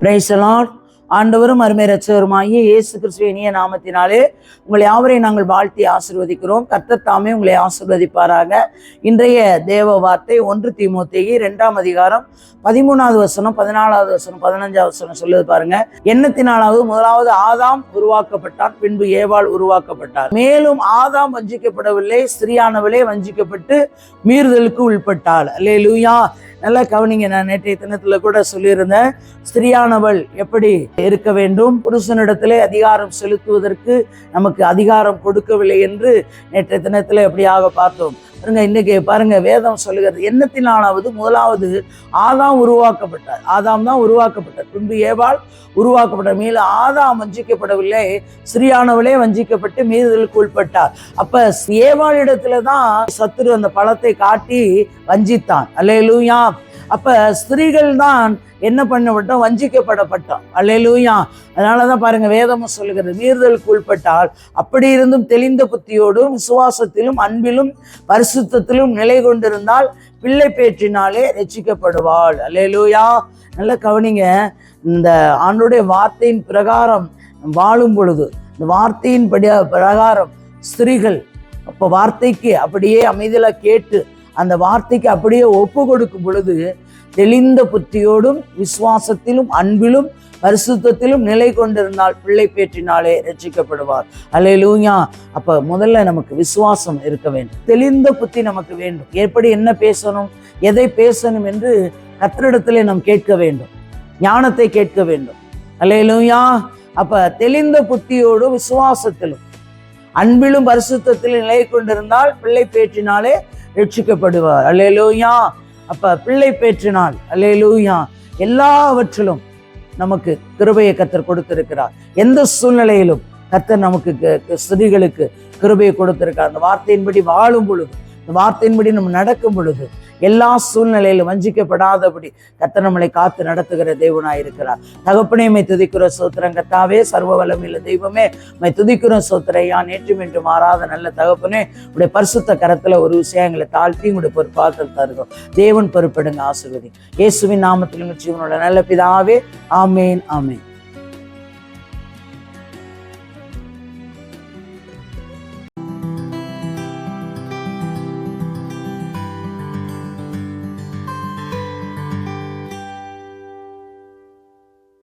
Praise the Lord. ஆண்டவரும் அருமை இரட்சகருமாகிய இயேசு கிறிஸ்துவின் இனிய நாமத்தினாலே உங்களை யாவரையும் நாங்கள் வாழ்த்தி ஆசீர்வதிக்கிறோம். கர்த்தர் தாமே உங்களை ஆசீர்வதிப்பாராக. இன்றைய தேவ வார்த்தை 1 தீமோத்தேயு 2ஆம் அதிகாரம் 13வது வசனம், 14வது வசனம், 15வது வசனம் சொல்லுது பாருங்க. எண்ணத்தினாலாவது முதலாவது ஆதாம் உருவாக்கப்பட்டான், பின்பு ஏவாள் உருவாக்கப்பட்டார். மேலும் ஆதாம் வஞ்சிக்கப்படவில்லை, ஸ்திரீயானவளே வஞ்சிக்கப்பட்டு மீறுதலுக்கு உட்பட்டாள். அல்லேலூயா. நல்லா கவனிங்க. நான் நேற்றைய தினத்துல கூட சொல்லியிருந்தேன், ஸ்திரீயானவள் எப்படி இருக்க வேண்டும், புருஷனிடத்திலே அதிகாரம் செலுத்துவதற்கு நமக்கு அதிகாரம் கொடுக்கவில்லை என்று நேற்றைய தினத்துல எப்படியாக பார்த்தோம். இன்னைக்கு பாருங்க, வேதம் சொல்லுகிறது எண்ணத்தினாலாவது முதலாவது ஆதாம் உருவாக்கப்பட்டார். ஆதாம் தான் உருவாக்கப்பட்டார், பின்பு ஏவாள் உருவாக்கப்பட்டார். மேலும் ஆதாம் வஞ்சிக்கப்படவில்லை, ஸ்திரீயானவளே வஞ்சிக்கப்பட்டு மீறுதலுக்கு உட்பட்டார். அப்ப ஏவாளிடத்துலதான் சத்துரு அந்த பழத்தை காட்டி வஞ்சித்தான். அல்லேலூயா. அப்ப ஸ்திரீகள் தான் என்ன பண்ணப்பட்டோம்? வஞ்சிக்கப்படப்பட்டோம். அல்லேலூயா. அதனாலதான் பாருங்க, வேதமும் சொல்லுகிறது மீறுதலுக்கு உட்பட்டால் அப்படி இருந்தும் தெளிந்த புத்தியோடும் விசுவாசத்திலும் அன்பிலும் பரிசுத்தத்திலும் நிலை கொண்டிருந்தால் பிள்ளை பேற்றினாலே ரட்சிக்கப்படுவாள். அல்லேலூயா. நல்ல கவனிங்க. இந்த ஆண்டுடைய வார்த்தையின் பிரகாரம் வாழும் பொழுது, இந்த வார்த்தையின் பிரகாரம் ஸ்திரீகள் அப்போ வார்த்தைக்கு அப்படியே அமைதியில கேட்டு அந்த வார்த்தைக்கு அப்படியே ஒப்பு கொடுக்கும் பொழுது தெளிந்த புத்தியோடும் விசுவாசத்திலும் அன்பிலும் பரிசுத்தத்திலும் நிலை கொண்டிருந்தால் பிள்ளை பேற்றினாலே ரட்சிக்கப்படுவார். அல்லேலூயா. அப்ப முதல்ல நமக்கு விசுவாசம் இருக்க வேண்டும், தெளிந்த புத்தி நமக்கு வேண்டும். எப்படி என்ன பேசணும், எதை பேசணும் என்று கர்த்தரிடத்திலே நாம் கேட்க வேண்டும், ஞானத்தை கேட்க வேண்டும். அல்லேலூயா. அப்ப தெளிந்த புத்தியோடும் விசுவாசத்திலும் அன்பிலும் பரிசுத்தத்திலும் நிலை கொண்டிருந்தால் பிள்ளை பேற்றினாலே ரட்சிக்கப்படுவார். அல்லேலூயா. அப்ப பிள்ளை பேற்றினால் அல்லேலூயா எல்லாவற்றிலும் நமக்கு கிருபையை கர்த்தர் கொடுத்திருக்கிறார். எந்த சூழ்நிலையிலும் கர்த்தர் நமக்கு ஸ்திரீகளுக்கு கிருபையை கொடுத்திருக்கிறார். அந்த வார்த்தையின்படி வாழும் பொழுது, இந்த வார்த்தையின்படி நம்ம நடக்கும் பொழுது எல்லா சூழ்நிலையிலும் வஞ்சிக்கப்படாதபடி கர்த்தர் நம்மளை காத்து நடத்துகிற தேவனாய் இருக்கிறார். தகப்பனே மை துதிக்கிற சோத்திரம். கர்த்தாவே சர்வ வல்லமையுள்ள தெய்வமே மை துதிக்கிற சோத்திரையா. நேற்றும் என்று மாறாத நல்ல தகப்பனே, உடைய பரிசுத்த கரத்துல ஒரு விஷயங்களை தாழ்த்தி உடைய பொறுப்பாற்றல் தருகிறோம். தேவன் பொறுப்படுங்க, ஆசீர்வதி. இயேசுவின் நாமத்தில் ஜீவனோட நல்ல பிதாவே. ஆமேன், ஆமேன்.